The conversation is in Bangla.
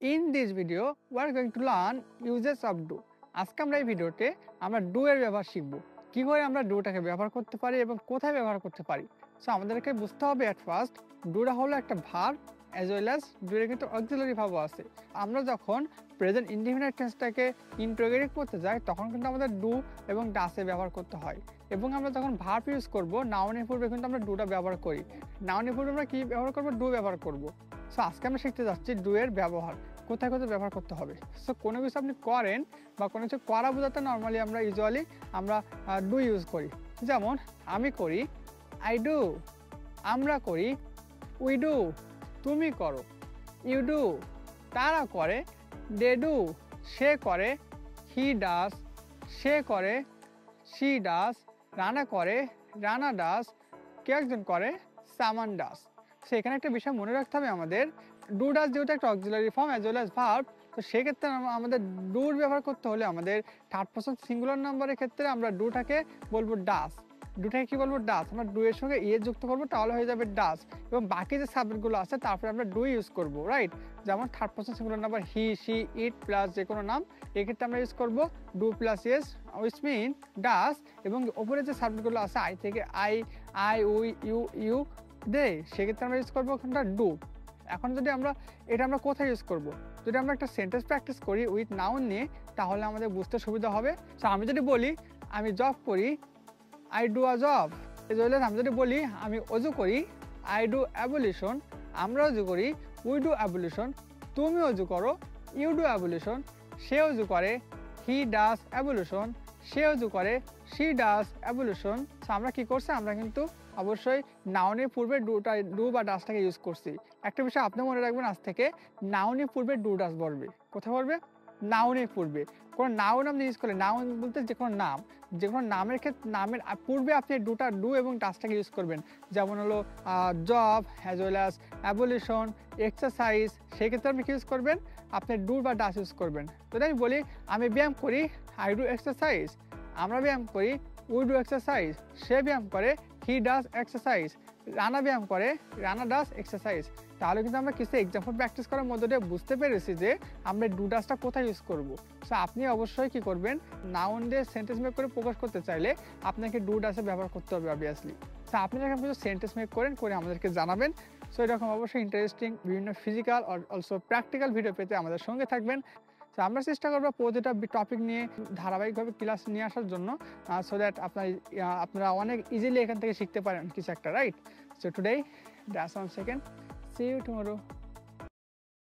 In this video, we are going to learn uses of do. আজকে আমরা এই ভিডিওতে আমরা do এর ব্যবহার শিখব। কি করে আমরা doটাকে ব্যবহার করতে পারি এবং কোথায় ব্যবহার করতে পারি। সো আমাদেরকে বুঝতে হবে at first doটা হলো একটা verb as well as do এর কিন্তু অক্সিলারি ভার্বও আছে। আমরা যখন প্রেজেন্ট ইনডিফিনিট টেন্সটাকে ইন্টারোগেট করতে যাই তখন কিন্তু আমাদের do এবং does এর ব্যবহার করতে হয়। এবং আমরা যখন ভার্ব ইউজ করব নাউনের পূর্বে কিন্তু আমরা doটা ব্যবহার করি। নাউনের পূর্বে আমরা কি ব্যবহার করব? do ব্যবহার করব। সো আজকে আমরা শিখতে যাচ্ছি do এর ব্যবহার কোথায় কোথায় ব্যবহার করতে হবে। সো কোনো কিছু আপনি করেন বা কোনো কিছু করা বোঝাতে নর্মালি আমরা ইউজুয়ালি আমরা ডু ইউজ করি। যেমন আমি করি, আই ডু, আমরা করি, উই ডু, তুমি করো, ইউ ডু, তারা করে, দে ডু, সে করে, হি ডাস, সে করে, শি ডাস, রানা করে, রানা ডাস, কেউ একজন করে, সামান ডাস। সো এখানে একটা বিষয় মনে রাখতে হবে আমাদের, ডু ডাস যেহেতু একটা auxiliary form as well as verb, তো সেক্ষেত্রে আমাদের ডুর ব্যবহার করতে হলে আমাদের থার্ড পারসন সিঙ্গুলার নাম্বারের ক্ষেত্রে আমরা ডুটাকে বলবো ডাস। ডুটাকে কি বলবো? ডাস। আমরা ডু এর সঙ্গে ইয়ে যুক্ত করবো তাহলে হয়ে যাবে ডাস। এবং বাকি যে সাবজেক্টগুলো আছে তারপরে আমরা ডু ইউজ করবো, রাইট? যেমন third person singular number he, she, it plus যে কোনো নাম, এক্ষেত্রে আমরা ইউজ করবো ডু প্লাস ইয়েস উইচ মিন ডাস। এবং ওপরে যে সাবজেক্টগুলো আছে আই থেকে আই উই ইউ দে, সেক্ষেত্রে আমরা ইউজ করবো ওখানটা ডু। এখন যদি আমরা কোথায় ইউজ করব? যদি আমরা একটা সেন্টেন্স প্র্যাকটিস করি উইথ নাউন নিয়ে তাহলে আমাদের বুঝতে সুবিধা হবে। সো আমি যদি বলি আমি জব করি, আই ডু আ জব। আমি যদি বলি আমি অজু করি, আই ডু অ্যাবলিউশন, আমরা অজু করি, উই ডু অ্যাবলিউশন, তুমি অজু করো, ইউ ডু অ্যাবলিউশন, সে অজু করে, হি ডাস অ্যাবলিউশন, সে অজু করে, শি ডাস অ্যাবলিউশন। সো আমরা কি করছি? আমরা কিন্তু অবশ্যই নাউনের পূর্বে ডু বা ডাসটাকে ইউজ করছি। একটা বিষয় আপনি মনে রাখবেন আজ থেকে, নাউনের পূর্বে ডু ডাস বলবে। কোথায় বলবে? নাউনের পূর্বে। কোনো নাউন আপনি ইউজ করলে, নাউন বলতে যে কোনো নাম, যে কোনো নামের ক্ষেত্রে নামের পূর্বে আপনি ডু এবং ডাসটাকে ইউজ করবেন। যেমন হলো job as well as ablution, exercise, সেক্ষেত্রে আপনি কি ইউজ করবেন? আপনি ডু বা ডাস ইউজ করবেন। যদি আমি বলি আমি ব্যায়াম করি, আই ডু এক্সারসাইজ, আমরা ব্যায়াম করি, উই ডু এক্সারসাইজ, সে ব্যায়াম করে, হি ডাস এক্সারসাইজ, রানা ব্যায়াম করে, রানা ডাস এক্সারসাইজ। তাহলে কিন্তু আমরা কিছু এক্সাম্পল প্র্যাকটিস করার মধ্যে দিয়ে বুঝতে পেরেছি যে আমরা ডু ডাসটা কোথায় ইউজ করব। সো আপনি অবশ্যই কি করবেন? নাউন দিয়ে সেন্টেন্স মেক করে প্রকাশ করতে চাইলে আপনাকে ডু ডাসে ব্যবহার করতে হবে অবভিয়াসলি। সো আপনি যখন কিছু সেন্টেন্স মেক করে আমাদেরকে জানাবেন। সো এরকম অবশ্যই ইন্টারেস্টিং বিভিন্ন physical are also practical video পেতে আমাদের সঙ্গে থাকবেন। তো আমরা চেষ্টা করবো প্রতিটা টপিক নিয়ে ধারাবাহিকভাবে ক্লাস নিয়ে আসার জন্য, সো দ্যাট আপনারা অনেক ইজিলি এখান থেকে শিখতে পারেন কিছু একটা, right? So today that's on second, see you tomorrow.